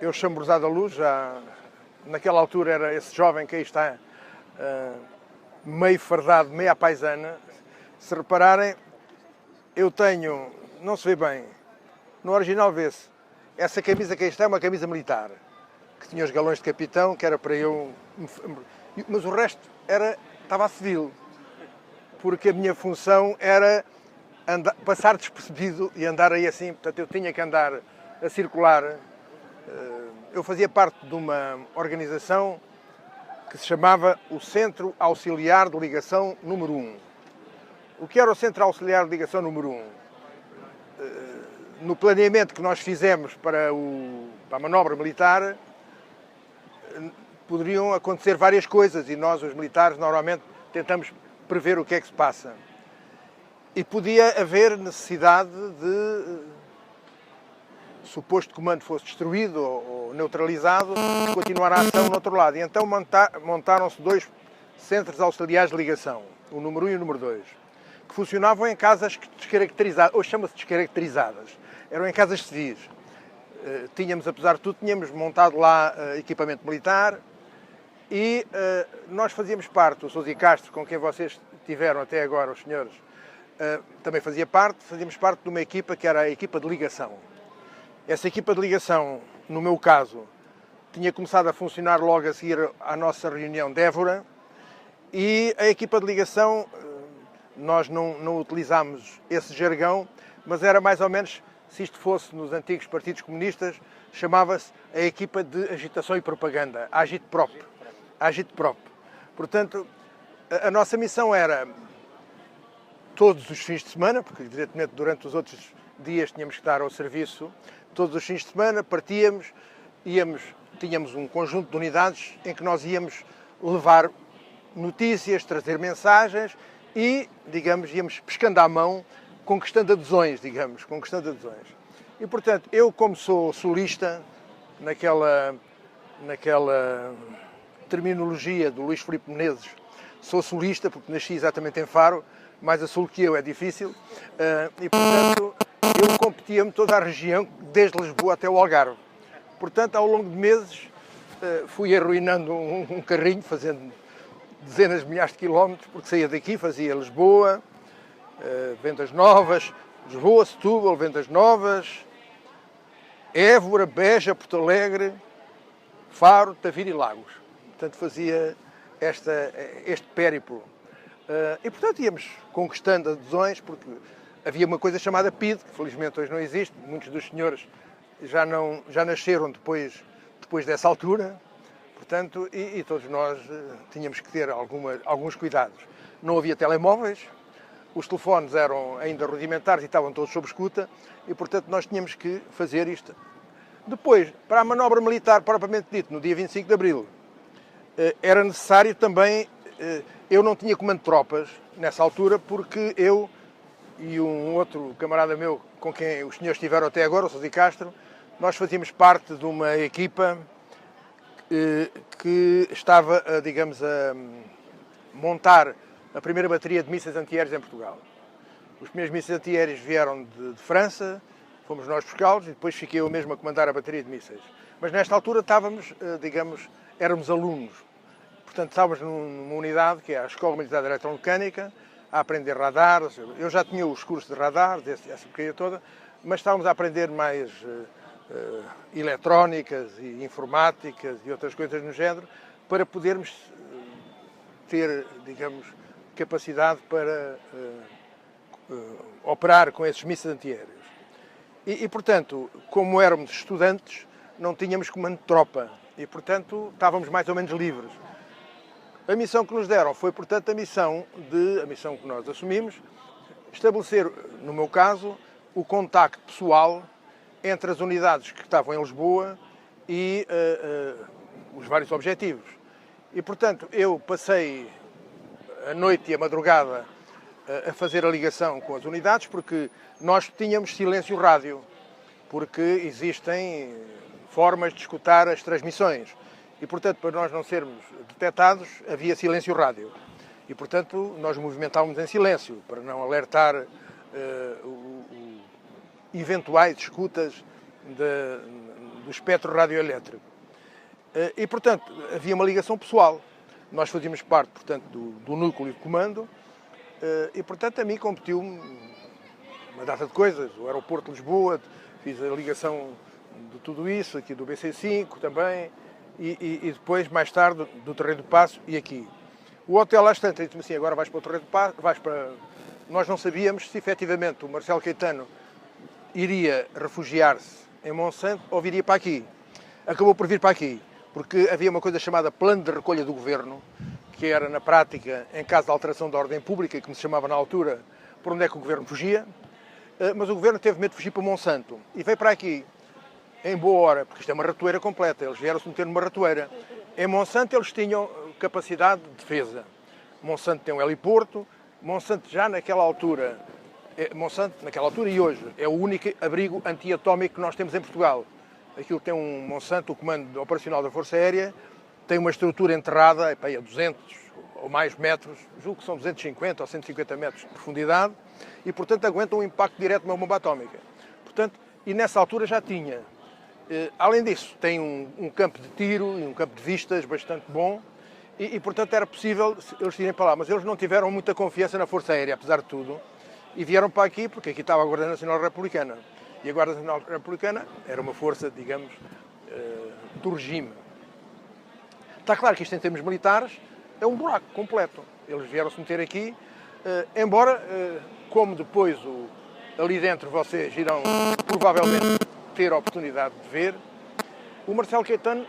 eu chamo Rosado da Luz, já naquela altura era esse jovem que aí está, meio fardado, meio à paisana. Se repararem, eu tenho, não se vê bem, no original vê-se, essa camisa que aí está é uma camisa militar, que tinha os galões de capitão, que era para eu... Mas o resto estava a civil, porque a minha função era passar despercebido e andar aí assim, portanto eu tinha que andar a circular. Eu fazia parte de uma organização que se chamava o Centro Auxiliar de Ligação número 1. O que era o Centro Auxiliar de Ligação número 1? No planeamento que nós fizemos para a manobra militar, poderiam acontecer várias coisas e nós, os militares, normalmente tentamos prever o que é que se passa. E podia haver necessidade de suposto comando fosse destruído ou neutralizado, de continuar a ação no outro lado. E então montaram-se dois centros auxiliares de ligação, o número 1 e o número 2, que funcionavam em casas descaracterizadas, ou chama-se descaracterizadas. Eram em casas civis. Tínhamos, apesar de tudo, tínhamos montado lá equipamento militar e nós fazíamos parte, o Sousa e Castro, com quem vocês tiveram até agora, os senhores, também fazíamos parte de uma equipa que era a equipa de ligação. Essa equipa de ligação, no meu caso, tinha começado a funcionar logo a seguir à nossa reunião de Évora e a equipa de ligação, nós não utilizámos esse jargão, mas era mais ou menos, se isto fosse nos antigos partidos comunistas, chamava-se a equipa de agitação e propaganda, a Agitprop. Portanto, a nossa missão era, todos os fins de semana, porque evidentemente durante os outros dias tínhamos que estar ao serviço, todos os fins de semana partíamos, tínhamos um conjunto de unidades em que nós íamos levar notícias, trazer mensagens e, digamos, íamos pescando à mão, conquistando adesões. E, portanto, eu, como sou sulista, naquela terminologia do Luís Filipe Menezes, sou sulista porque nasci exatamente em Faro, mais a sul que eu é difícil, e, portanto, eu competia-me toda a região, desde Lisboa até o Algarve. Portanto, ao longo de meses, fui arruinando um carrinho, fazendo dezenas de milhares de quilómetros, porque saía daqui, fazia Lisboa, Vendas Novas, Lisboa, Setúbal, Vendas Novas, Évora, Beja, Porto Alegre, Faro, Tavira e Lagos. Portanto, fazia este périplo. E, portanto, íamos conquistando adesões, porque havia uma coisa chamada PIDE, que felizmente hoje não existe, muitos dos senhores já nasceram depois dessa altura, portanto, e todos nós tínhamos que ter alguns cuidados. Não havia telemóveis, os telefones eram ainda rudimentares e estavam todos sob escuta, e, portanto, nós tínhamos que fazer isto. Depois, para a manobra militar propriamente dito, no dia 25 de Abril, era necessário também... Eu não tinha comando de tropas nessa altura, porque eu e um outro camarada meu, com quem os senhores estiveram até agora, o Sousa Castro, nós fazíamos parte de uma equipa que estava, digamos, a montar a primeira bateria de mísseis antiaéreos em Portugal. Os primeiros mísseis antiaéreos vieram de França, fomos nós buscá-los e depois fiquei eu mesmo a comandar a bateria de mísseis. Mas nesta altura estávamos, digamos, éramos alunos. Portanto, estávamos numa unidade que é a Escola Militar de Eletromecânica, a aprender radares. Eu já tinha os cursos de radares, essa porcaria toda, mas estávamos a aprender mais eletrónicas e informáticas e outras coisas no género, para podermos ter, digamos, capacidade para operar com esses mísseis antiaéreos. E, portanto, como éramos estudantes, não tínhamos comando de tropa e, portanto, estávamos mais ou menos livres. A missão que nos deram foi, portanto, a missão que nós assumimos, estabelecer, no meu caso, o contacto pessoal entre as unidades que estavam em Lisboa e os vários objetivos. E, portanto, eu passei a noite e a madrugada a fazer a ligação com as unidades, porque nós tínhamos silêncio rádio, porque existem formas de escutar as transmissões. E, portanto, para nós não sermos detectados, havia silêncio rádio. E, portanto, nós movimentávamos em silêncio, para não alertar eventuais escutas do espectro radioelétrico. E, portanto, havia uma ligação pessoal. Nós fazíamos parte, portanto, do núcleo de comando e, portanto, a mim competiu-me uma data de coisas. O aeroporto de Lisboa, fiz a ligação de tudo isso, aqui do BC5 também, e depois, mais tarde, do Terreiro do Paço e aqui. O hotel às tantas disse-me assim, agora vais para o Terreiro do Paço, vais para... Nós não sabíamos se efetivamente o Marcelo Caetano iria refugiar-se em Monsanto ou viria para aqui. Acabou por vir para aqui, porque havia uma coisa chamada Plano de Recolha do Governo, que era, na prática, em caso de alteração da ordem pública, como se chamava na altura, por onde é que o Governo fugia. Mas o Governo teve medo de fugir para Monsanto e veio para aqui, em boa hora, porque isto é uma ratoeira completa, eles vieram-se meter numa ratoeira. Em Monsanto eles tinham capacidade de defesa. Monsanto tem um heliporto, Monsanto já naquela altura, Monsanto naquela altura e hoje, é o único abrigo antiatómico que nós temos em Portugal. Aquilo tem um Monsanto, o Comando Operacional da Força Aérea, tem uma estrutura enterrada a 200 ou mais metros, julgo que são 250 ou 150 metros de profundidade, e portanto aguenta um impacto direto de uma bomba atómica. Portanto, e nessa altura já tinha. Além disso, tem um campo de tiro e um campo de vistas bastante bom e, portanto, era possível eles irem para lá. Mas eles não tiveram muita confiança na Força Aérea, apesar de tudo, e vieram para aqui porque aqui estava a Guarda Nacional Republicana. E a Guarda Nacional Republicana era uma força, digamos, do regime. Está claro que isto, em termos militares, é um buraco completo. Eles vieram-se meter aqui, embora, como depois ali dentro vocês irão provavelmente ter a oportunidade de ver, o Marcelo Caetano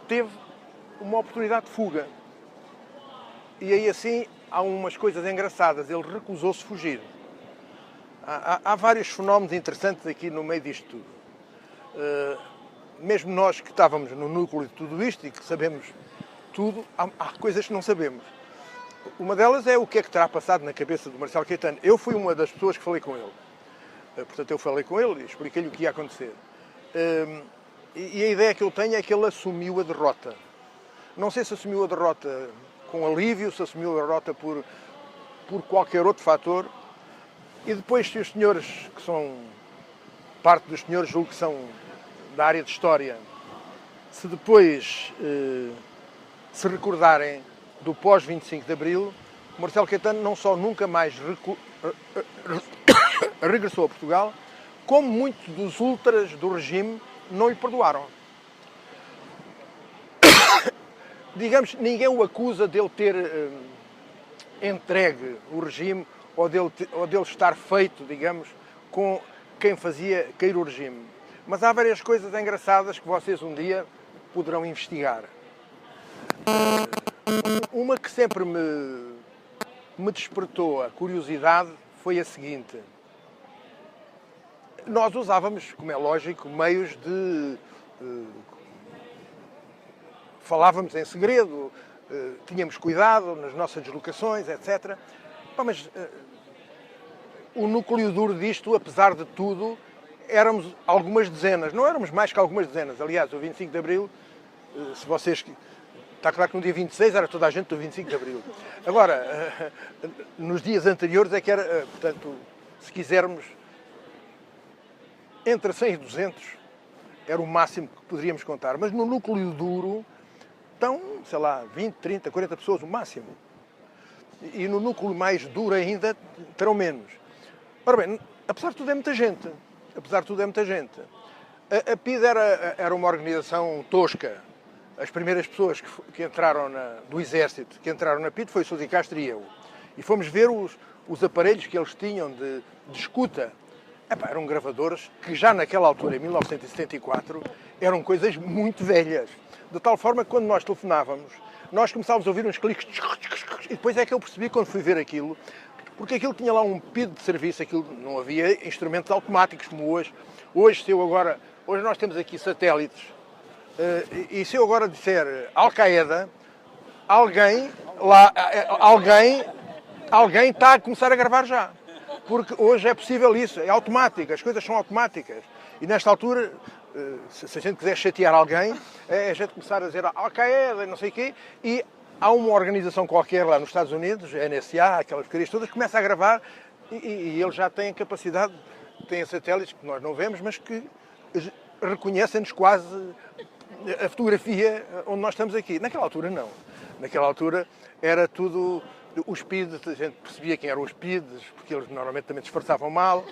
teve uma oportunidade de fuga. E aí assim há umas coisas engraçadas. Ele recusou-se fugir. Há vários fenómenos interessantes aqui no meio disto tudo. Mesmo nós que estávamos no núcleo de tudo isto e que sabemos tudo, há coisas que não sabemos. Uma delas é o que é que terá passado na cabeça do Marcelo Caetano. Eu fui uma das pessoas que falei com ele. Portanto, eu falei com ele e expliquei-lhe o que ia acontecer. E a ideia que eu tenho é que ele assumiu a derrota. Não sei se assumiu a derrota com alívio, se assumiu a derrota por qualquer outro fator. E depois, se os senhores, que são parte dos senhores, julgo que são da área de História, se depois se recordarem do pós-25 de Abril, o Marcelo Caetano não só nunca mais regressou a Portugal, como muitos dos ultras do regime não lhe perdoaram. Digamos, ninguém o acusa de ele ter entregue o regime ou dele estar feito, digamos, com quem fazia cair o regime. Mas há várias coisas engraçadas que vocês um dia poderão investigar. Uma que sempre me despertou a curiosidade foi a seguinte. Nós usávamos, como é lógico, meios de... falávamos em segredo, tínhamos cuidado nas nossas deslocações, etc. Mas o núcleo duro disto, apesar de tudo, éramos algumas dezenas. Não éramos mais que algumas dezenas. Aliás, o 25 de Abril, se vocês... Está claro que no dia 26 era toda a gente do 25 de Abril. Agora, nos dias anteriores é que era, portanto, se quisermos, entre 100 e 200 era o máximo que poderíamos contar. Mas no núcleo duro estão, sei lá, 20, 30, 40 pessoas, o máximo. E no núcleo mais duro ainda terão menos. Ora bem, apesar de tudo é muita gente. Apesar de tudo é muita gente. A PIDE era uma organização tosca. As primeiras pessoas que entraram do Exército, que entraram na PIDE, foi o Sousa Castro e eu. E fomos ver os aparelhos que eles tinham de escuta. Eram gravadores que já naquela altura, em 1974, eram coisas muito velhas. De tal forma que quando nós telefonávamos, nós começávamos a ouvir uns cliques. E depois é que eu percebi, quando fui ver aquilo, porque aquilo tinha lá um PID de serviço, aquilo não havia instrumentos automáticos como hoje. Hoje nós temos aqui satélites. E se eu agora disser Al-Qaeda, alguém está a começar a gravar já. Porque hoje é possível isso, é automático, as coisas são automáticas. E nesta altura, se a gente quiser chatear alguém, é a gente começar a dizer Al-Qaeda, não sei o quê, e há uma organização qualquer lá nos Estados Unidos, a NSA, aquelas porcarias todas, que começa a gravar e eles já têm capacidade, têm satélites que nós não vemos, mas que reconhecem-nos quase a fotografia onde nós estamos aqui. Naquela altura, não. Naquela altura era tudo... Os PIDs, a gente percebia quem eram os PIDs, porque eles normalmente também disfarçavam mal.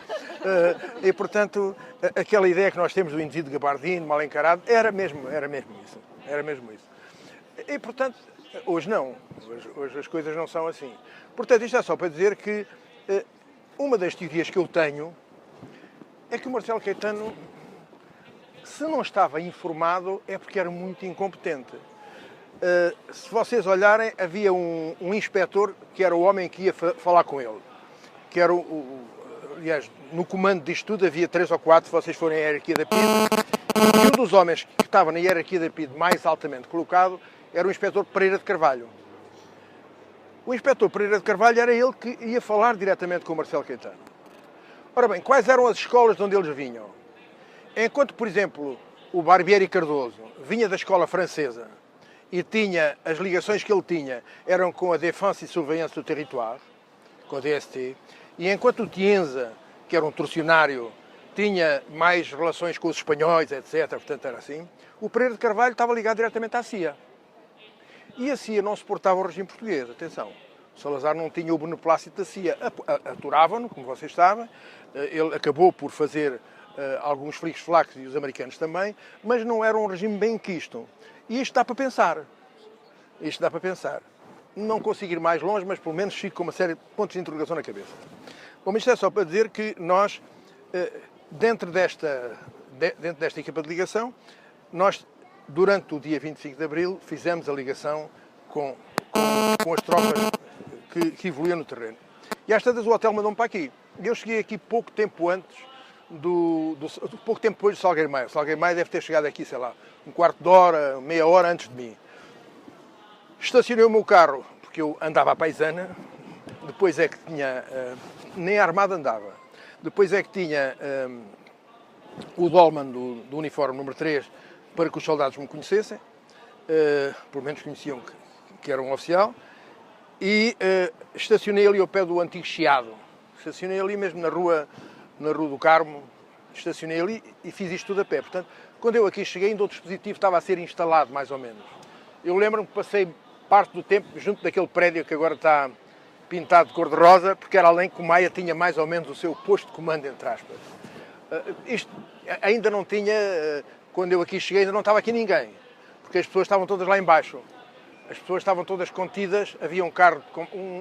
E, portanto, aquela ideia que nós temos do indivíduo gabardino, mal encarado, era mesmo isso. Era mesmo isso. E, portanto, hoje não. Hoje as coisas não são assim. Portanto, isto é só para dizer que uma das teorias que eu tenho é que o Marcelo Caetano, se não estava informado, é porque era muito incompetente. Se vocês olharem, havia um inspetor que era o homem que ia falar com ele. Que era aliás, no comando disto tudo havia 3 ou 4, se vocês forem à hierarquia da PIDE. E um dos homens que estava na hierarquia da PIDE mais altamente colocado era o inspetor Pereira de Carvalho. O inspetor Pereira de Carvalho era ele que ia falar diretamente com o Marcelo Caetano. Ora bem, quais eram as escolas de onde eles vinham? Enquanto, por exemplo, o Barbieri Cardoso vinha da escola francesa e tinha, as ligações que ele tinha eram com a Défense e Surveillance do Territoire, com a DST, e enquanto o Tienza, que era um torcionário, tinha mais relações com os espanhóis, etc., portanto era assim, o Pereira de Carvalho estava ligado diretamente à CIA. E a CIA não suportava o regime português, atenção. O Salazar não tinha o beneplácito da CIA. Aturavam-no, como vocês sabem, ele acabou por fazer alguns flicos flacos e os americanos também, mas não era um regime bem quisto. E isto dá para pensar. Isto dá para pensar. Não consigo ir mais longe, mas pelo menos fico com uma série de pontos de interrogação na cabeça. Bom, isto é só para dizer que nós, dentro desta equipa de ligação, nós, durante o dia 25 de Abril, fizemos a ligação com as tropas que evoluíam no terreno. E às tantas o hotel mandou-me para aqui. Eu cheguei aqui pouco tempo antes pouco tempo depois do Salgueiro Maia. O Salgueiro Maia deve ter chegado aqui, sei lá, um quarto de hora, meia hora antes de mim. Estacionei o meu carro, porque eu andava à paisana, depois é que tinha, nem armado andava, depois é que tinha o dolman do uniforme número 3 para que os soldados me conhecessem, pelo menos conheciam que era um oficial, e estacionei ali ao pé do antigo Chiado. Estacionei ali mesmo na rua do Carmo, estacionei ali e fiz isto tudo a pé. Portanto, quando eu aqui cheguei, ainda o dispositivo estava a ser instalado, mais ou menos. Eu lembro-me que passei parte do tempo junto daquele prédio que agora está pintado de cor-de-rosa, porque era além que o Maia tinha mais ou menos o seu posto de comando, entre aspas. Isto ainda não tinha, quando eu aqui cheguei, ainda não estava aqui ninguém, porque as pessoas estavam todas lá embaixo. As pessoas estavam todas contidas, havia um carro,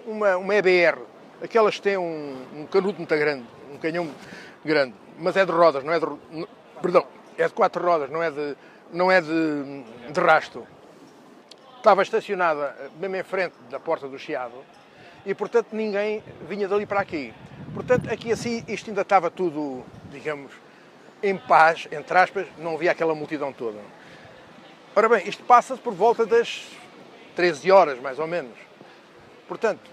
uma EBR, aquelas que têm um canudo muito grande, um canhão grande, mas é de rodas, não é de... Perdão, é de 4 rodas, não é de rasto. Estava estacionada mesmo em frente da porta do Chiado e, portanto, ninguém vinha dali para aqui. Portanto, aqui assim, isto ainda estava tudo, digamos, em paz, entre aspas, não havia aquela multidão toda. Ora bem, isto passa-se por volta das 13 horas, mais ou menos. Portanto,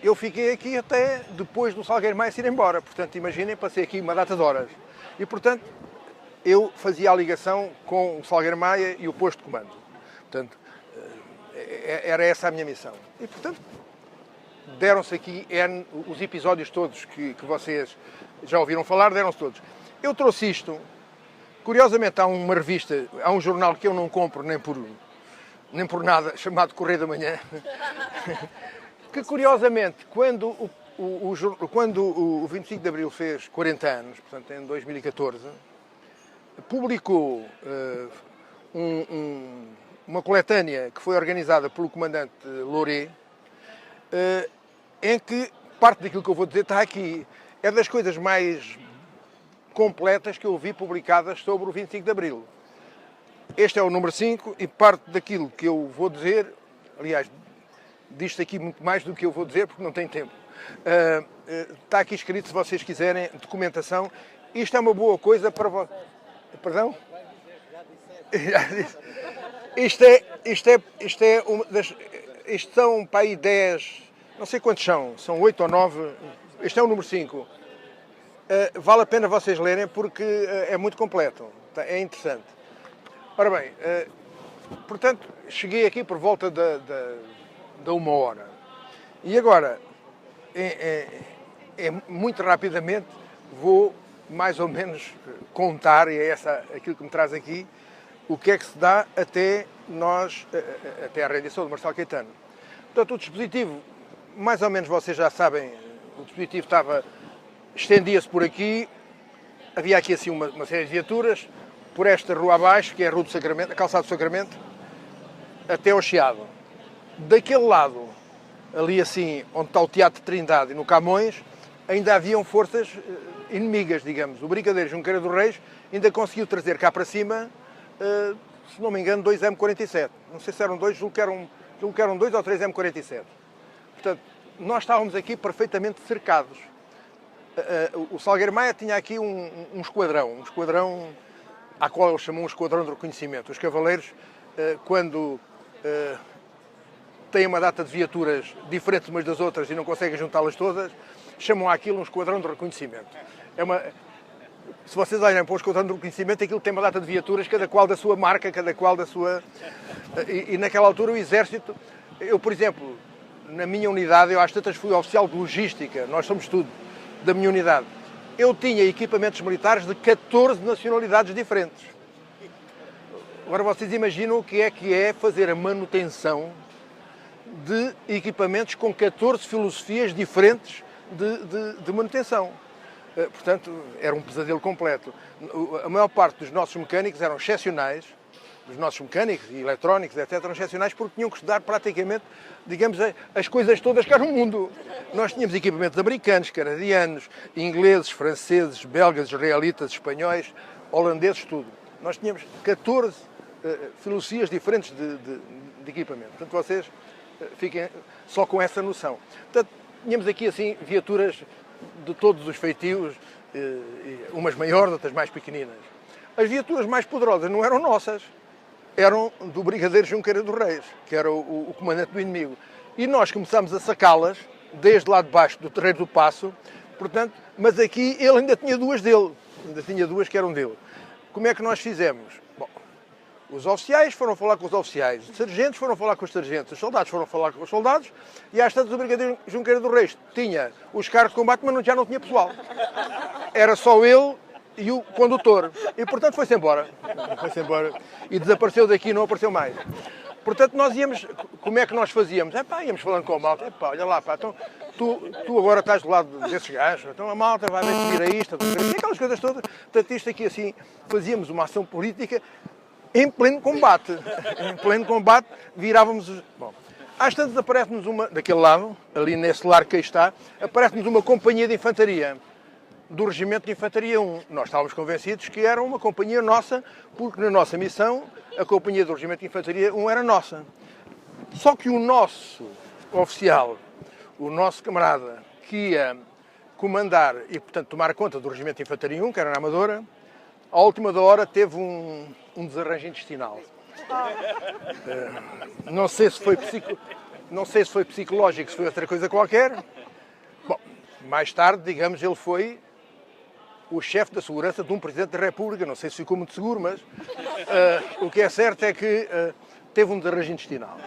eu fiquei aqui até depois do Salgueiro Maia se ir embora. Portanto, imaginem, passei aqui uma data de horas. E, portanto, eu fazia a ligação com o Salgueiro Maia e o posto de comando. Portanto, era essa a minha missão. E, portanto, deram-se aqui os episódios todos que vocês já ouviram falar, deram-se todos. Eu trouxe isto, curiosamente, há uma revista, há um jornal que eu não compro nem por nada, chamado Correio da Manhã, que curiosamente, quando o 25 de Abril fez 40 anos, portanto em 2014, publicou uma coletânea que foi organizada pelo comandante Louret, em que parte daquilo que eu vou dizer está aqui. É das coisas mais completas que eu vi publicadas sobre o 25 de Abril. Este é o número 5 e parte daquilo que eu vou dizer, aliás, diz-se aqui muito mais do que eu vou dizer porque não tem tempo. Está aqui escrito, se vocês quiserem, documentação. Isto é uma boa coisa para vocês. Perdão? Isto são para aí 10, não sei quantos são 8 ou 9. Este é o número 5. Vale a pena vocês lerem porque é muito completo, é interessante. Ora bem, portanto, cheguei aqui por volta da 1 hora. E agora, muito rapidamente, vou mais ou menos contar, e é aquilo que me traz aqui, o que é que se dá até a rendição do Marcelo Caetano. Portanto, o dispositivo, mais ou menos vocês já sabem, o dispositivo estendia-se por aqui, havia aqui assim uma série de viaturas, por esta rua abaixo, que é a Rua do Sacramento, a Calçada do Sacramento, até ao Chiado. Daquele lado, ali assim, onde está o Teatro de Trindade e no Camões, ainda haviam forças inimigas, digamos. O Brigadeiro Junqueira dos Reis ainda conseguiu trazer cá para cima, se não me engano, 2 M47. Não sei se eram 2, julgo que eram 2 ou 3 M47. Portanto, nós estávamos aqui perfeitamente cercados. O Salgueiro Maia tinha aqui um esquadrão à qual eles chamam um esquadrão de reconhecimento. Os cavaleiros, quando têm uma data de viaturas diferentes umas das outras e não conseguem juntá-las todas, chamam aquilo um esquadrão de reconhecimento. Se vocês olharem para o esquadrão de reconhecimento, aquilo tem uma data de viaturas, cada qual da sua marca, cada qual da sua... E naquela altura o Exército... Eu, por exemplo, na minha unidade, eu às tantas fui oficial de logística, nós somos tudo da minha unidade. Eu tinha equipamentos militares de 14 nacionalidades diferentes. Agora vocês imaginam o que é fazer a manutenção de equipamentos com 14 filosofias diferentes de manutenção. Portanto, era um pesadelo completo. A maior parte dos nossos mecânicos eram excepcionais, dos nossos mecânicos e eletrónicos, etc., eram excepcionais porque tinham que estudar praticamente, digamos, as coisas todas que era o mundo. Nós tínhamos equipamentos americanos, canadianos, ingleses, franceses, belgas, israelitas, espanhóis, holandeses, tudo. Nós tínhamos 14 filosofias diferentes de equipamento. Portanto, vocês fiquem só com essa noção. Portanto, tínhamos aqui, assim, viaturas de todos os feitios, umas maiores, outras mais pequeninas. As viaturas mais poderosas não eram nossas, eram do Brigadeiro Junqueira dos Reis, que era o comandante do inimigo. E nós começámos a sacá-las, desde lá de baixo do Terreiro do Paço, portanto, mas aqui ele ainda tinha duas dele, ainda tinha duas que eram dele. Como é que nós fizemos? Bom, os oficiais foram falar com os oficiais, os sargentos foram falar com os sargentos, os soldados foram falar com os soldados, e às tantas o Brigadeiro Junqueira dos Reis tinha os carros de combate, mas já não tinha pessoal. Era só ele e o condutor. E, portanto, foi-se embora. E desapareceu daqui, não apareceu mais. Portanto, nós íamos... Como é que nós fazíamos? Íamos falando com a malta. Olha lá, então, tu agora estás do lado desses gajos. Então a malta vai ver a isto, aquelas coisas todas. Portanto, isto aqui, assim, fazíamos uma ação política em pleno combate. Em pleno combate, virávamos... Bom, às tantas aparece-nos daquele lado, ali nesse lar que aí está, aparece-nos uma companhia de infantaria do Regimento de Infantaria 1. Nós estávamos convencidos que era uma companhia nossa, porque na nossa missão a companhia do Regimento de Infantaria 1 era nossa. Só que o nosso oficial, o nosso camarada, que ia comandar e, portanto, tomar conta do Regimento de Infantaria 1, que era na Amadora, à última da hora teve um desarranjo intestinal. Não sei se foi psicológico, se foi outra coisa qualquer. Bom, mais tarde, digamos, ele foi o chefe da segurança de um Presidente da República. Não sei se ficou muito seguro, mas o que é certo é que teve um desarranjo intestinal.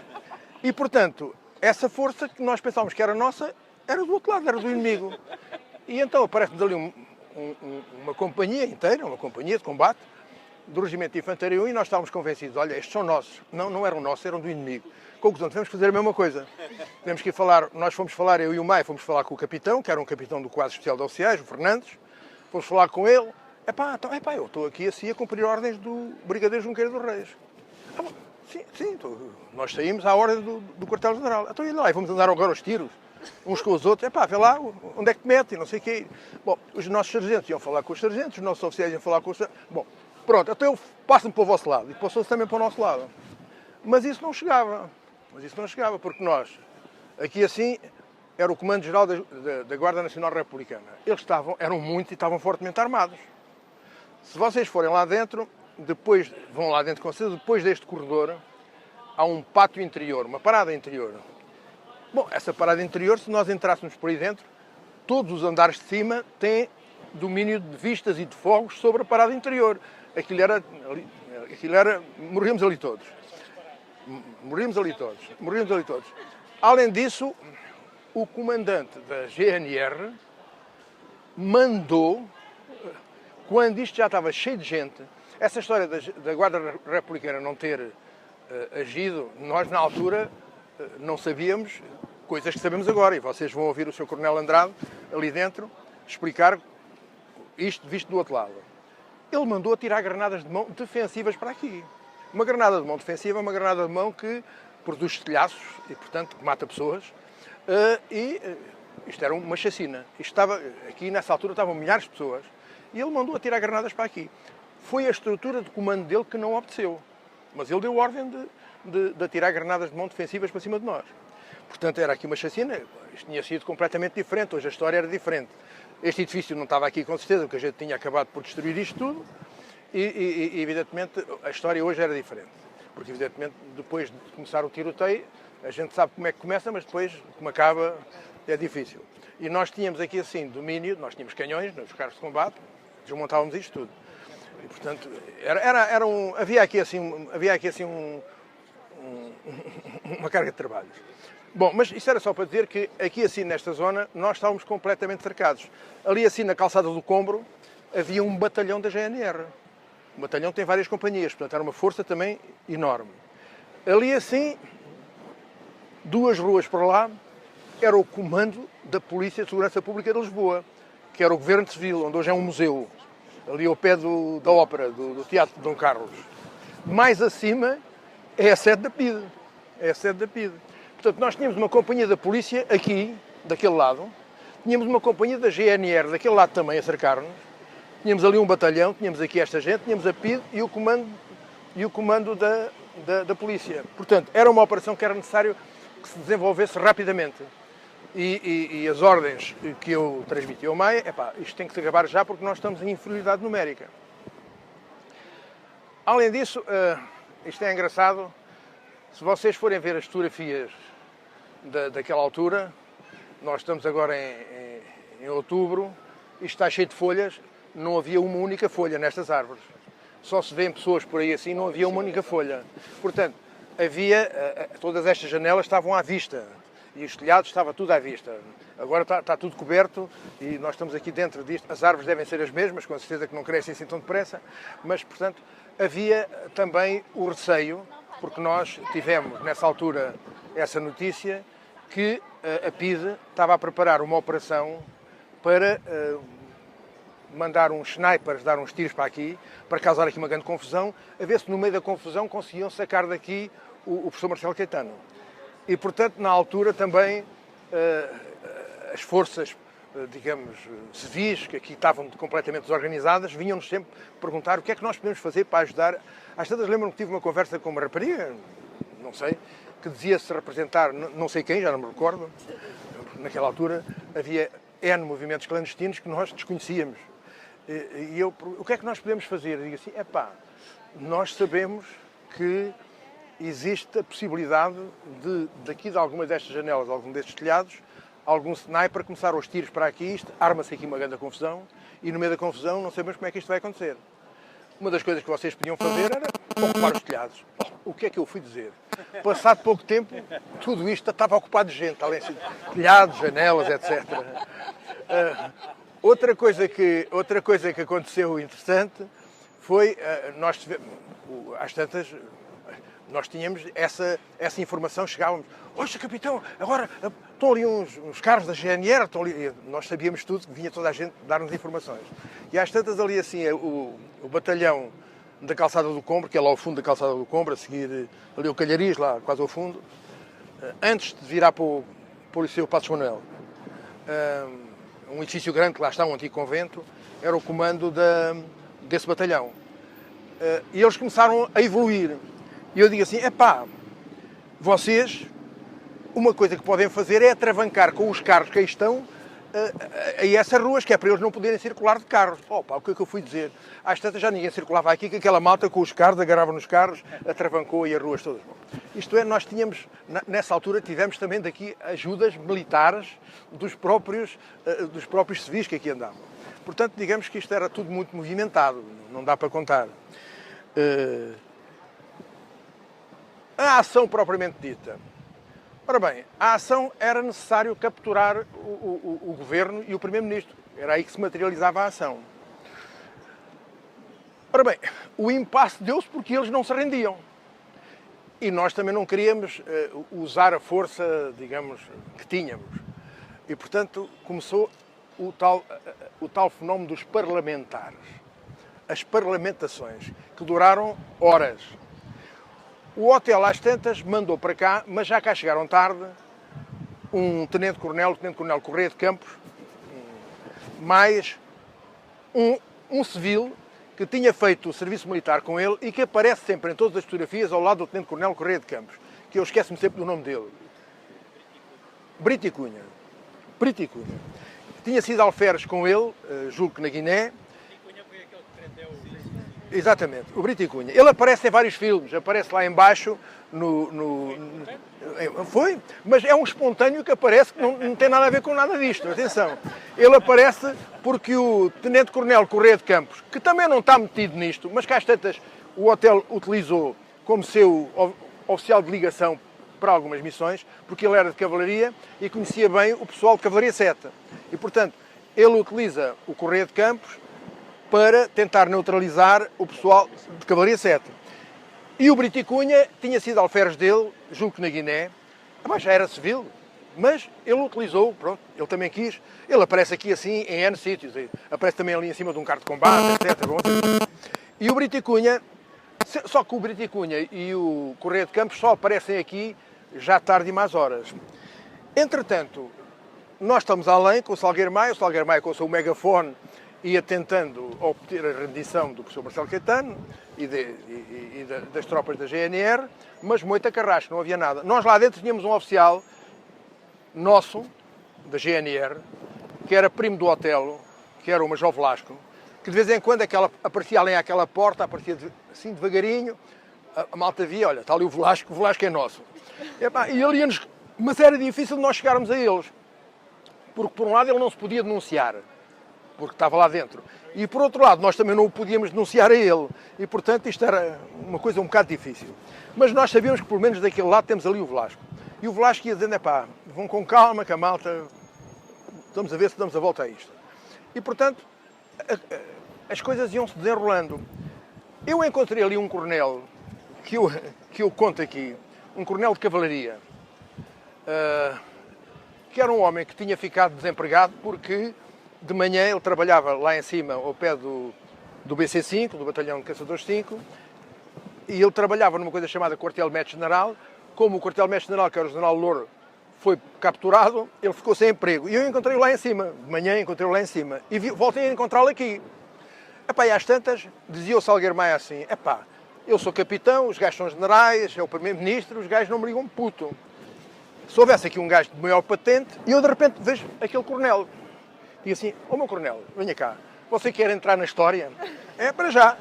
E, portanto, essa força que nós pensávamos que era nossa, era do outro lado, era do inimigo. E então aparece-nos ali uma companhia inteira, uma companhia de combate, do Regimento de Infantaria 1, e nós estávamos convencidos, olha, estes são nossos. Não eram nossos, eram do inimigo. Conclusão, tivemos que fazer a mesma coisa. Tivemos que ir falar, nós fomos falar, eu e o Maia, fomos falar com o capitão, que era um capitão do quadro especial de oficiais, o Fernandes, fomos falar com ele, eu estou aqui assim a cumprir ordens do Brigadeiro Junqueira dos Reis. Sim, nós saímos à ordem do quartel-general. Então e lá, e vamos andar agora aos tiros, uns com os outros, vê lá, onde é que te mete, não sei o quê. Bom, os nossos sargentos iam falar com os sargentos, os nossos oficiais iam falar com os sargentos. Bom, pronto, então eu passo-me para o vosso lado, e passou-se também para o nosso lado. Mas isso não chegava, porque nós, aqui assim, era o Comando-Geral da Guarda Nacional Republicana. Eles eram muitos e estavam fortemente armados. Se vocês forem lá dentro, vão lá dentro com certeza, depois deste corredor, há um pátio interior, uma parada interior. Bom, essa parada interior, se nós entrássemos por aí dentro, todos os andares de cima têm domínio de vistas e de fogos sobre a parada interior. Aquilo era morríamos ali todos. Além disso, o comandante da GNR mandou quando isto já estava cheio de gente, essa história da Guarda Republicana não ter agido, nós na altura não sabíamos coisas que sabemos agora, e vocês vão ouvir o Sr. Coronel Andrade ali dentro explicar isto visto do outro lado. Ele mandou atirar granadas de mão defensivas para aqui. Uma granada de mão defensiva é uma granada de mão que produz estilhaços e, portanto, mata pessoas. Isto era uma chacina. Aqui, nessa altura, estavam milhares de pessoas e ele mandou atirar granadas para aqui. Foi a estrutura de comando dele que não obedeceu. Mas ele deu ordem de atirar granadas de mão defensivas para cima de nós. Portanto, era aqui uma chacina. Isto tinha sido completamente diferente. Hoje a história era diferente. Este edifício não estava aqui com certeza, porque a gente tinha acabado por destruir isto tudo. E evidentemente, a história hoje era diferente. Porque, evidentemente, depois de começar o tiroteio, a gente sabe como é que começa, mas depois, como acaba, é difícil. E nós tínhamos aqui, assim, domínio, nós tínhamos canhões nos carros de combate, desmontávamos isto tudo. E, portanto, havia aqui, assim, uma carga de trabalhos. Bom, mas isso era só para dizer que aqui, assim, nesta zona, nós estávamos completamente cercados. Ali, assim, na calçada do Combro, havia um batalhão da GNR. O batalhão tem várias companhias, portanto, era uma força também enorme. Ali, assim, 2 ruas para lá, era o comando da Polícia de Segurança Pública de Lisboa, que era o Governo Civil, onde hoje é um museu, ali ao pé da ópera, do Teatro de Dom Carlos. Mais acima é a sede da PIDE. É a sede da PIDE. Portanto, nós tínhamos uma companhia da polícia aqui, daquele lado, tínhamos uma companhia da GNR daquele lado também a cercar-nos, tínhamos ali um batalhão, tínhamos aqui esta gente, tínhamos a PIDE e o comando da polícia. Portanto, era uma operação que era necessário que se desenvolvesse rapidamente. E as ordens que eu transmiti ao Maia, isto tem que se acabar já porque nós estamos em inferioridade numérica. Além disso, isto é engraçado, se vocês forem ver as fotografias daquela altura, nós estamos agora em outubro, isto está cheio de folhas, não havia uma única folha nestas árvores. Só se vêem pessoas por aí assim, não havia uma única folha. Portanto, todas estas janelas estavam à vista e os telhados estava tudo à vista. Agora está tudo coberto e nós estamos aqui dentro disto. As árvores devem ser as mesmas, com certeza que não crescem assim tão depressa, mas, portanto, havia também o receio, porque nós tivemos, nessa altura, essa notícia, que a PIDE estava a preparar uma operação para mandar uns snipers, dar uns tiros para aqui, para causar aqui uma grande confusão, a ver se no meio da confusão conseguiam sacar daqui o professor Marcelo Caetano. E, portanto, na altura também as forças, digamos, civis, que aqui estavam completamente desorganizadas, vinham-nos sempre perguntar o que é que nós podemos fazer para ajudar. Às tantas lembro-me que tive uma conversa com uma rapariga, não sei, que dizia-se representar não sei quem, já não me recordo. Naquela altura havia N movimentos clandestinos que nós desconhecíamos. E eu, o que é que nós podemos fazer? Eu digo assim, nós sabemos que existe a possibilidade daqui de alguma destas janelas, de algum destes telhados, algum sniper começar os tiros para aqui, arma-se aqui uma grande confusão, e no meio da confusão não sabemos como é que isto vai acontecer. Uma das coisas que vocês podiam fazer era ocupar os telhados. O que é que eu fui dizer? Passado pouco tempo, tudo isto estava ocupado de gente, além de telhados, janelas, etc. Outra coisa que aconteceu interessante foi, às tantas, nós tínhamos essa informação, chegávamos, oxa, capitão, agora estão ali uns carros da GNR, estão ali. Nós sabíamos tudo, vinha toda a gente dar-nos informações. E às tantas ali assim, o batalhão da Calçada do Combro, que é lá ao fundo da Calçada do Combro, a seguir ali o Calhariz, lá quase ao fundo, antes de virar para o Liceu Passos Manuel, um edifício grande, que lá está, um antigo convento, era o comando desse batalhão. E eles começaram a evoluir. E eu digo assim, vocês, uma coisa que podem fazer é atravancar com os carros que aí estão a essas ruas, que é para eles não poderem circular de carros. O que é que eu fui dizer? Às tantas já ninguém circulava aqui, que aquela malta com os carros, agarrava nos carros, atravancou e as ruas todas. Isto é, nós tínhamos, nessa altura, tivemos também daqui ajudas militares dos próprios civis que aqui andavam. Portanto, digamos que isto era tudo muito movimentado, não dá para contar. A ação propriamente dita. Ora bem, a ação era necessário capturar o governo e o primeiro-ministro. Era aí que se materializava a ação. Ora bem, o impasse deu-se porque eles não se rendiam. E nós também não queríamos usar a força, digamos, que tínhamos. E, portanto, começou o tal fenómeno dos parlamentares. As parlamentações, que duraram horas. O hotel, às tantas, mandou para cá, mas já cá chegaram tarde, um tenente-coronel, o tenente-coronel Correia de Campos, mais um civil que tinha feito o serviço militar com ele e que aparece sempre em todas as fotografias ao lado do tenente-coronel Correia de Campos, que eu esqueço-me sempre do nome dele. Brito e Cunha. Brito e Cunha. Tinha sido alferes com ele, julgo que na Guiné. Exatamente, o Brito e Cunha. Ele aparece em vários filmes, aparece lá embaixo foi, mas é um espontâneo que aparece que não tem nada a ver com nada disto, atenção. Ele aparece porque o tenente-coronel Correia de Campos, que também não está metido nisto, mas cá às tantas o hotel utilizou como seu oficial de ligação para algumas missões, porque ele era de cavalaria e conhecia bem o pessoal de Cavalaria 7. E, portanto, ele utiliza o Correia de Campos para tentar neutralizar o pessoal de Cavalaria 7. E o Brito e Cunha tinha sido alferes dele, julgo que na Guiné, mas já era civil, mas ele utilizou, pronto, ele também quis. Ele aparece aqui assim em N sítios, aparece também ali em cima de um carro de combate, etc. E o Brito e Cunha, só que o Brito e Cunha e o Correia de Campos só aparecem aqui já tarde e más horas. Entretanto, nós estamos além com o Salgueiro Maia com o seu megafone ia tentando obter a rendição do professor Marcelo Caetano e das tropas da GNR, mas moita carrasco, não havia nada. Nós lá dentro tínhamos um oficial nosso, da GNR, que era primo do Otelo, que era o Major Velasco, que de vez em quando aparecia ali àquela porta, aparecia assim devagarinho, a malta via, olha, está ali o Velasco é nosso. E ele ia-nos... Mas era difícil nós chegarmos a eles, porque por um lado ele não se podia denunciar, porque estava lá dentro. E por outro lado, nós também não o podíamos denunciar a ele. E portanto isto era uma coisa um bocado difícil. Mas nós sabíamos que pelo menos daquele lado temos ali o Velasco. E o Velasco ia dizendo, vão com calma, que a malta, estamos a ver se damos a volta a isto. E portanto, as coisas iam-se desenrolando. Eu encontrei ali um coronel, que eu conto aqui, um coronel de cavalaria, que era um homem que tinha ficado desempregado porque de manhã ele trabalhava lá em cima, ao pé do BC5, do Batalhão de Caçadores 5, e ele trabalhava numa coisa chamada Quartel-Mestre-General. Como o Quartel-Mestre-General, que era o General Louro, foi capturado, ele ficou sem emprego. E eu encontrei-o lá em cima, de manhã encontrei-o lá em cima, e voltei a encontrá-lo aqui. E às tantas, dizia o Salgueiro Maia assim, eu sou capitão, os gajos são generais, é o primeiro-ministro, os gajos não me ligam puto. Se houvesse aqui um gajo de maior patente, e eu de repente vejo aquele coronel. Digo assim, meu coronel, venha cá, você quer entrar na história? É para já.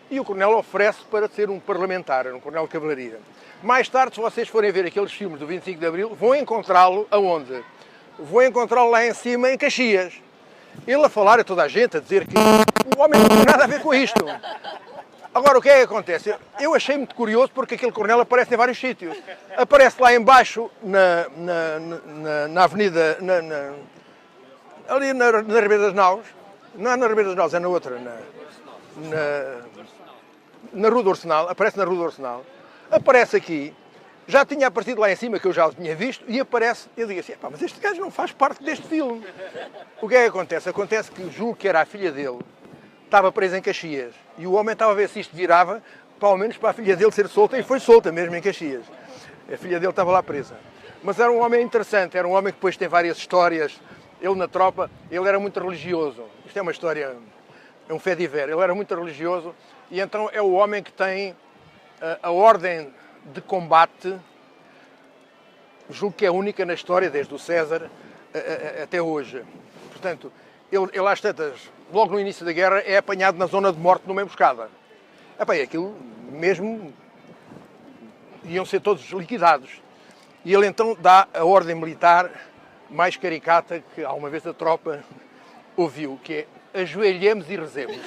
E o coronel oferece para ser um parlamentar, um coronel de cavalaria. Mais tarde, se vocês forem ver aqueles filmes do 25 de Abril, vão encontrá-lo aonde? Vão encontrá-lo lá em cima, em Caxias. Ele a falar a toda a gente, a dizer que o homem não tem nada a ver com isto. Agora, o que é que acontece? Eu achei muito curioso porque aquele coronel aparece em vários sítios. Aparece lá embaixo, na avenida... ali na Ribeira das Naus, não é na Ribeira das Naus, é na outra, na Rua do Arsenal, aparece na Rua do Arsenal, aparece aqui, já tinha aparecido lá em cima, que eu já o tinha visto, e aparece, eu digo assim, mas este gajo não faz parte deste filme. O que é que acontece? Acontece que julgo que era a filha dele, estava presa em Caxias, e o homem estava a ver se isto virava, pelo menos para a filha dele ser solta, e foi solta mesmo em Caxias. A filha dele estava lá presa. Mas era um homem interessante, era um homem que depois tem várias histórias. Ele na tropa, ele era muito religioso. Isto é uma história, é um fait divers. Ele era muito religioso e então é o homem que tem a ordem de combate, julgo que é única na história, desde o César até hoje. Portanto, ele às tantas, logo no início da guerra, é apanhado na zona de morte numa emboscada. E aquilo mesmo, iam ser todos liquidados. E ele então dá a ordem militar mais caricata que alguma vez a tropa ouviu, que é ajoelhemos e rezemos.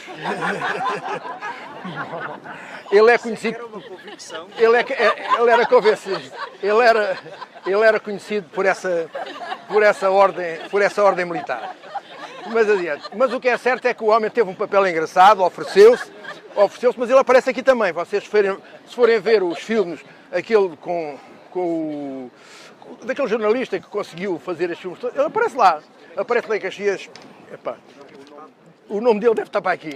Ele é conhecido... Era uma convicção. Ele era convencido. Ele era conhecido por essa ordem militar. Mas adiante. Mas o que é certo é que o homem teve um papel engraçado, ofereceu-se, Ofereceu-se, mas ele aparece aqui também. Vocês se forem ver os filmes, aquele daquele jornalista que conseguiu fazer estes filmes todos, ele aparece lá. Aparece lá em Caxias. Epá, o nome dele deve estar para aqui.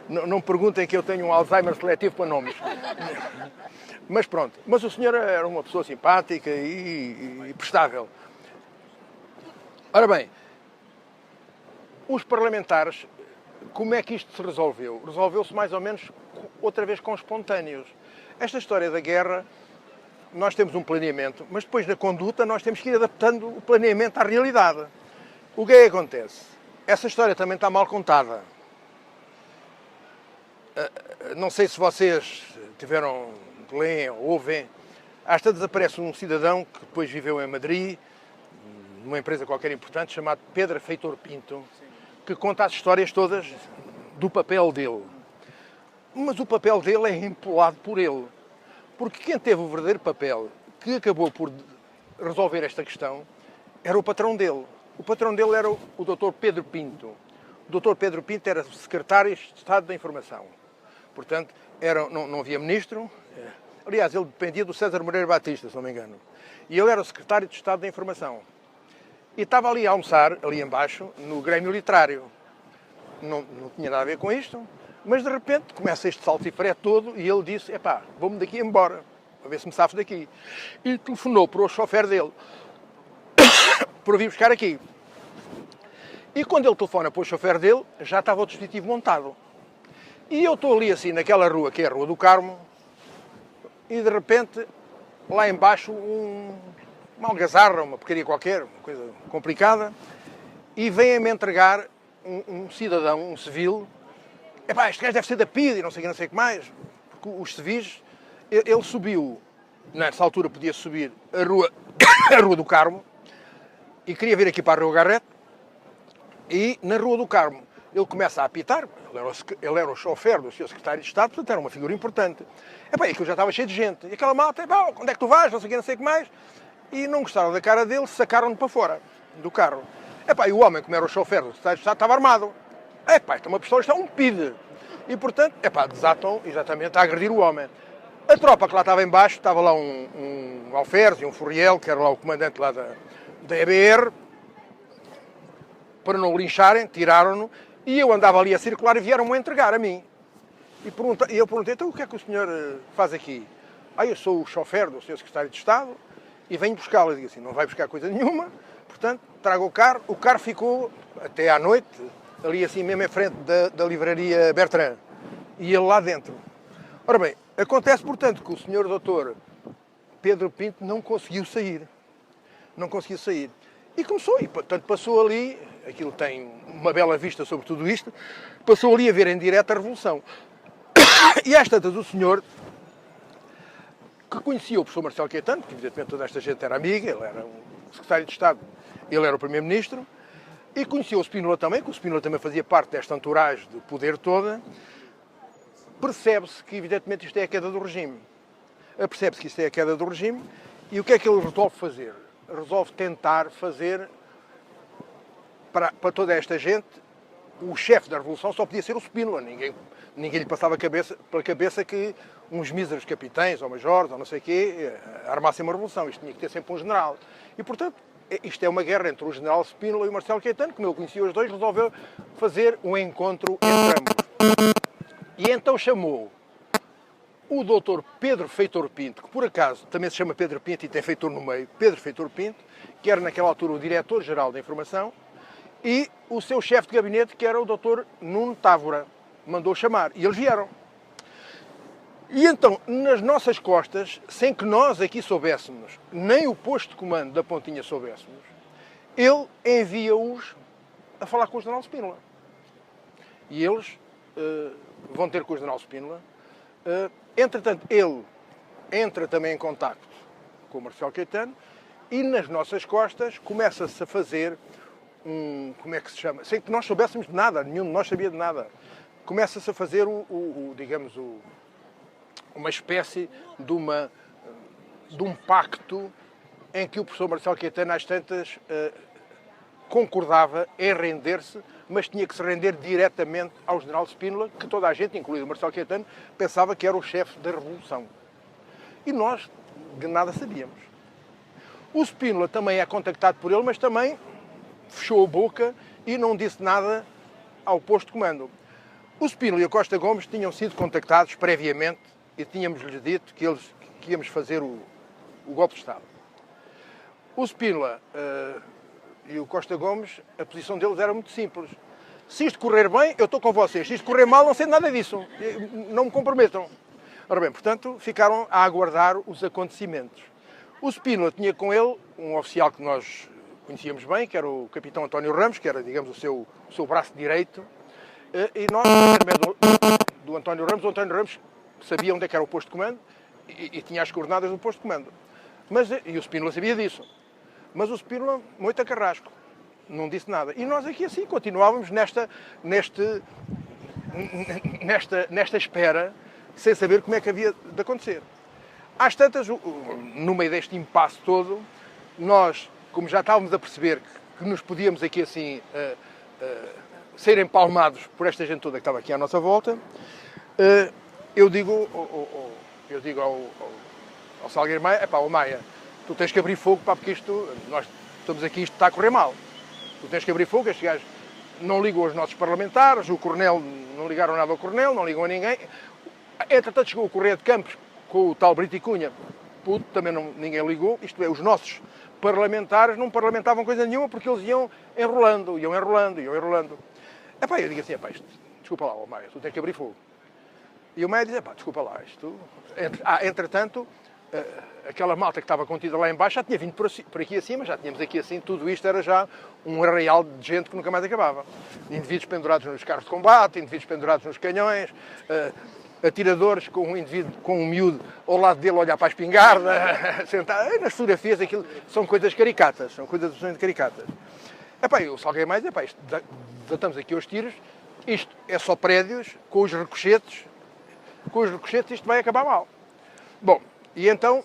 Não me perguntem que eu tenho um Alzheimer seletivo para nomes. Mas pronto. Mas o senhor era uma pessoa simpática e prestável. Ora bem, os parlamentares, como é que isto se resolveu? Resolveu-se mais ou menos outra vez com espontâneos. Esta história da guerra, nós temos um planeamento, mas depois da conduta nós temos que ir adaptando o planeamento à realidade. O que é que acontece? Essa história também está mal contada. Não sei se vocês leem ou ouvem, às tantas aparece um cidadão que depois viveu em Madrid, numa empresa qualquer importante, chamado Pedro Feitor Pinto, que conta as histórias todas do papel dele. Mas o papel dele é empolado por ele. Porque quem teve o verdadeiro papel, que acabou por resolver esta questão, era o patrão dele. O patrão dele era o Dr. Pedro Pinto. O Dr. Pedro Pinto era secretário de Estado da Informação. Portanto, não havia ministro. Aliás, ele dependia do César Moreira Batista, se não me engano. E ele era o secretário de Estado da Informação. E estava ali a almoçar, ali embaixo, no Grêmio Literário. Não tinha nada a ver com isto, mas de repente começa este salsifré todo e ele disse, vou-me daqui embora, a ver se me safo daqui. E telefonou para o chofer dele, para vir buscar aqui. E quando ele telefona para o chofer dele, já estava o dispositivo montado. E eu estou ali assim, naquela rua, que é a Rua do Carmo, e de repente, lá embaixo, uma algazarra, uma porcaria qualquer, uma coisa complicada, e vem-me entregar um cidadão, um civil. Este gajo deve ser da PID e não sei o que mais. Porque os civis, ele subiu, nessa altura podia subir a Rua do Carmo, e queria vir aqui para a Rua Garrett, e na Rua do Carmo ele começa a apitar, ele era o chofer do seu secretário de Estado, portanto era uma figura importante. Aquilo já estava cheio de gente. E aquela malta, onde é que tu vais, não sei o que mais. E não gostaram da cara dele, sacaram-no para fora do carro. E o homem, como era o chofer do secretário de Estado, estava armado. Isto é uma pistola, isto é um PID. E, portanto, desatam exatamente a agredir o homem. A tropa que lá estava em baixo, estava lá um alferes e um Furriel, que era lá o comandante lá da EBR, para não o lincharem, tiraram-no, e eu andava ali a circular e vieram-me entregar a mim. E eu perguntei, então o que é que o senhor faz aqui? Eu sou o chofer do seu secretário de Estado e venho buscá-lo. Eu digo assim, não vai buscar coisa nenhuma, portanto, trago o carro ficou até à noite, ali assim mesmo em frente da livraria Bertrand, e ele lá dentro. Ora bem, acontece, portanto, que o senhor doutor Pedro Pinto não conseguiu sair. Não conseguiu sair. E começou, e portanto passou ali, aquilo tem uma bela vista sobre tudo isto, passou ali a ver em direto a Revolução. E às tantas o senhor, que conhecia o professor Marcelo Caetano, que evidentemente toda esta gente era amiga, ele era o secretário de Estado, ele era o primeiro-ministro, e conhecia o Spínola também, que o Spínola também fazia parte desta entourage de poder toda. Percebe-se que evidentemente isto é a queda do regime. Percebe-se que isto é a queda do regime, e o que é que ele resolve fazer? Resolve tentar fazer, para toda esta gente, o chefe da Revolução só podia ser o Spínola. Ninguém lhe passava pela cabeça que uns míseros capitães ou majores ou não sei o quê armassem uma revolução. Isto tinha que ter sempre um general. E, portanto, isto é uma guerra entre o general Spínola e o Marcelo Caetano. Como ele conhecia os dois, resolveu fazer um encontro entre ambos. E então chamou o doutor Pedro Feitor Pinto, que por acaso também se chama Pedro Pinto e tem Feitor no meio, Pedro Feitor Pinto, que era naquela altura o diretor-geral da Informação, e o seu chefe de gabinete, que era o doutor Nuno Távora, mandou chamar. E eles vieram. E então, nas nossas costas, sem que nós aqui soubéssemos, nem o posto de comando da Pontinha soubéssemos, ele envia-os a falar com o general Spínola. E eles vão ter com o general Spínola. Entretanto, ele entra também em contacto com o Marcelo Caetano e nas nossas costas começa-se a fazer como é que se chama? Sem que nós soubéssemos de nada, nenhum de nós sabia de nada. Começa-se a fazer uma espécie de um pacto em que o professor Marcelo Caetano, às tantas, concordava em render-se mas tinha que se render diretamente ao general Spínola, que toda a gente, incluindo o Marcelo Caetano, pensava que era o chefe da Revolução. E nós de nada sabíamos. O Spínola também é contactado por ele, mas também fechou a boca e não disse nada ao posto de comando. O Spínola e o Costa Gomes tinham sido contactados previamente e tínhamos-lhes dito que íamos fazer o golpe de Estado. O Spínola e o Costa Gomes, a posição deles era muito simples. Se isto correr bem, eu estou com vocês. Se isto correr mal, não sei nada disso. Não me comprometam. Ora bem, portanto, ficaram a aguardar os acontecimentos. O Spínola tinha com ele um oficial que nós conhecíamos bem, que era o capitão António Ramos, que era, digamos, o seu braço direito. E nós, por intermédio do António Ramos, o António Ramos sabia onde é que era o posto de comando e tinha as coordenadas do posto de comando. E o Spínola sabia disso. Mas o Spínola, muito a carrasco, não disse nada. E nós aqui assim continuávamos nesta espera, sem saber como é que havia de acontecer. Às tantas, no meio deste impasse todo, nós, como já estávamos a perceber que nos podíamos aqui assim ser empalmados por esta gente toda que estava aqui à nossa volta, eu digo ao Salgueiro Maia, Maia, tu tens que abrir fogo, porque nós estamos aqui, isto está a correr mal. Tu tens que abrir fogo, estes gajos não ligam aos nossos parlamentares, o coronel, não ligaram nada ao coronel, não ligam a ninguém. Entretanto chegou o Correio de Campos com o tal Brito e Cunha, também ninguém ligou, isto é, os nossos parlamentares não parlamentavam coisa nenhuma porque eles iam enrolando. Eu digo assim, desculpa lá, Maia, tu tens que abrir fogo. E o Maia diz, desculpa lá, isto... Entretanto, aquela malta que estava contida lá embaixo já tinha vindo por aqui acima, já tínhamos aqui assim, tudo isto era já um arraial de gente que nunca mais acabava. Indivíduos pendurados nos carros de combate, indivíduos pendurados nos canhões, atiradores com um indivíduo, com um miúdo ao lado dele a olhar para a espingarda, sentado. Nas fotografias aquilo são coisas caricatas, são coisas absolutamente caricatas. Eu salguei mais, estamos aqui aos tiros, isto é só prédios, com os ricochetes isto vai acabar mal. Bom, e então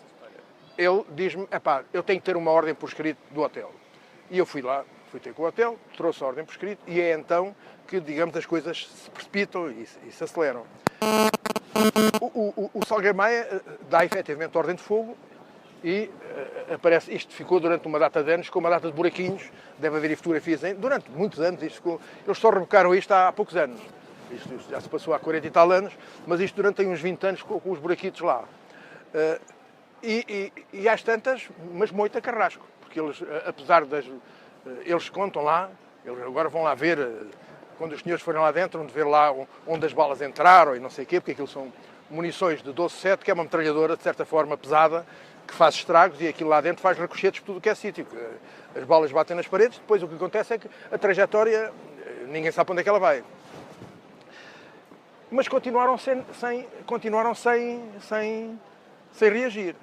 ele diz-me, eu tenho que ter uma ordem por escrito do hotel. E eu fui lá, fui ter com o hotel, trouxe a ordem por escrito, e é então que, digamos, as coisas se precipitam e se aceleram. O Salgueiro Maia dá efetivamente ordem de fogo e aparece, isto ficou durante uma data de anos, com uma data de buraquinhos, deve haver fotografias durante muitos anos, isto ficou, eles só rebocaram isto há poucos anos. Isto já se passou há 40 e tal anos, mas isto durante uns 20 anos com os buraquitos lá. E às tantas, mas muito a carrasco, porque eles, apesar das... Eles contam lá, eles agora vão lá ver, quando os senhores forem lá dentro, vão ver lá onde as balas entraram e não sei o quê, porque aquilo são munições de 12-7, que é uma metralhadora, de certa forma, pesada, que faz estragos e aquilo lá dentro faz ricochetes por tudo o que é sítio. As balas batem nas paredes, depois o que acontece é que a trajetória, ninguém sabe para onde é que ela vai. Mas continuaram sem reagir.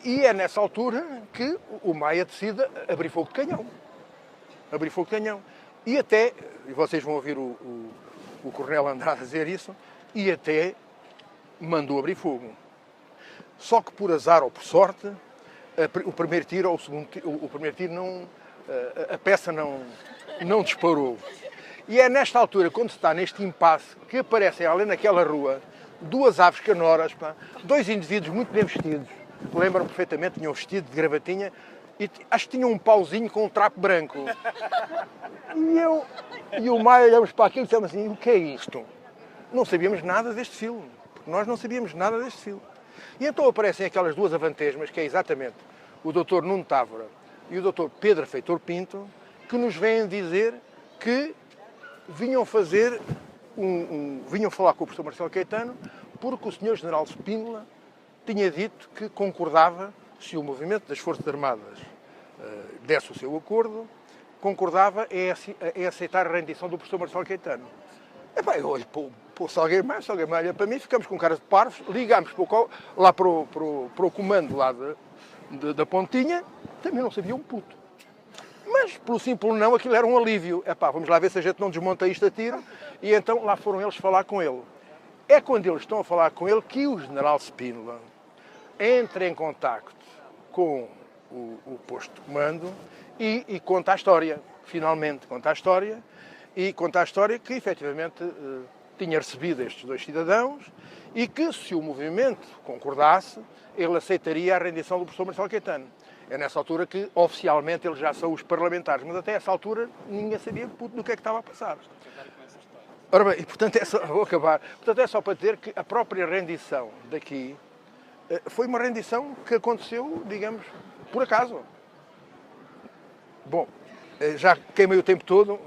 E é nessa altura que o Maia decide abrir fogo de canhão. E até, e vocês vão ouvir o Coronel Andrade dizer isso, e até mandou abrir fogo. Só que por azar ou por sorte, o primeiro tiro ou o primeiro tiro não, a peça não disparou. E é nesta altura, quando se está neste impasse, que aparecem ali naquela rua duas aves canoras, dois indivíduos muito bem vestidos, lembram perfeitamente, tinham um vestido de gravatinha e acho que tinham um pauzinho com um trapo branco. E o Maia olhamos para aquilo e dissemos assim, o que é isto? Não sabíamos nada deste filme, porque nós não sabíamos nada deste filme. E então aparecem aquelas duas avantesmas, que é exatamente o Dr. Nuno Távora e o Dr. Pedro Feitor Pinto, que nos vêm dizer que vinham falar com o professor Marcelo Caetano porque o Sr. General Spínola tinha dito que concordava, se o movimento das Forças Armadas desse o seu acordo, concordava em aceitar a rendição do professor Marcelo Caetano. Eu olho para o Salgueiro Maia olha para mim, ficamos com cara de parvos, ligámos lá para o comando lá da Pontinha, também não sabia um puto. Mas, pelo simples não, aquilo era um alívio. Vamos lá ver se a gente não desmonta isto a tiro. E então lá foram eles falar com ele. É quando eles estão a falar com ele que o general Spínola entra em contacto com o posto de comando e conta a história. finalmente conta a história, e conta a história que efetivamente tinha recebido estes 2 cidadãos e que, se o movimento concordasse, ele aceitaria a rendição do professor Marcelo Caetano. É nessa altura que, oficialmente, eles já são os parlamentares, mas até essa altura ninguém sabia do que é que estava a passar. Ora bem, e portanto vou acabar. Portanto, é só para dizer que a própria rendição daqui foi uma rendição que aconteceu, digamos, por acaso. Bom, já queimei o tempo todo,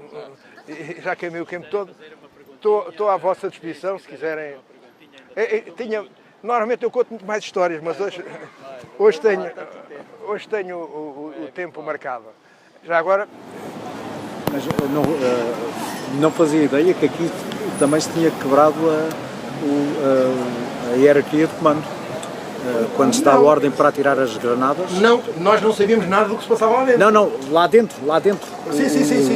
estou à vossa disposição, se quiserem. Normalmente eu conto muito mais histórias, mas hoje tenho o tempo marcado. Já agora... Mas não fazia ideia que aqui também se tinha quebrado a hierarquia de comando. Quando se dá a ordem para atirar as granadas... Não, nós não sabíamos nada do que se passava lá dentro. Não, lá dentro. Sim.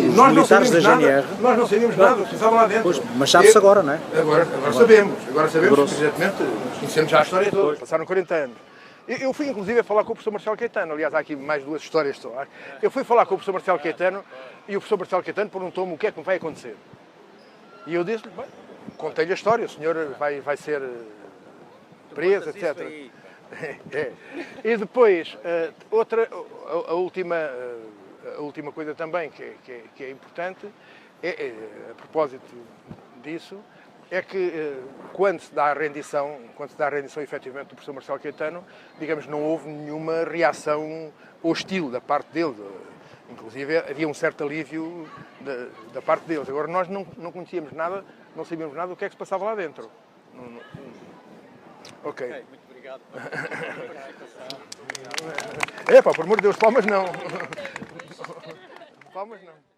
Os militares da GNR... Nós não sabíamos nada do que se passava lá dentro. Pois, mas sabe-se agora, não é? Agora sabemos, exatamente, conhecemos já a história toda. Passaram 40 anos. Eu fui, inclusive, a falar com o professor Marcelo Caetano. Aliás, há aqui mais 2 histórias só. Eu fui falar com o professor Marcelo Caetano e o professor Marcelo Caetano perguntou-me o que é que me vai acontecer. E eu disse-lhe, contei-lhe a história, o senhor vai ser preso, etc. E depois, a última coisa também que é importante, a propósito disso, é que quando se dá a rendição efetivamente do professor Marcelo Caetano, digamos, não houve nenhuma reação hostil da parte dele. Inclusive havia um certo alívio da parte deles. Agora nós não conhecíamos nada, não sabíamos nada do que é que se passava lá dentro. Ok. Muito obrigado. Por amor de Deus, palmas não. Palmas não.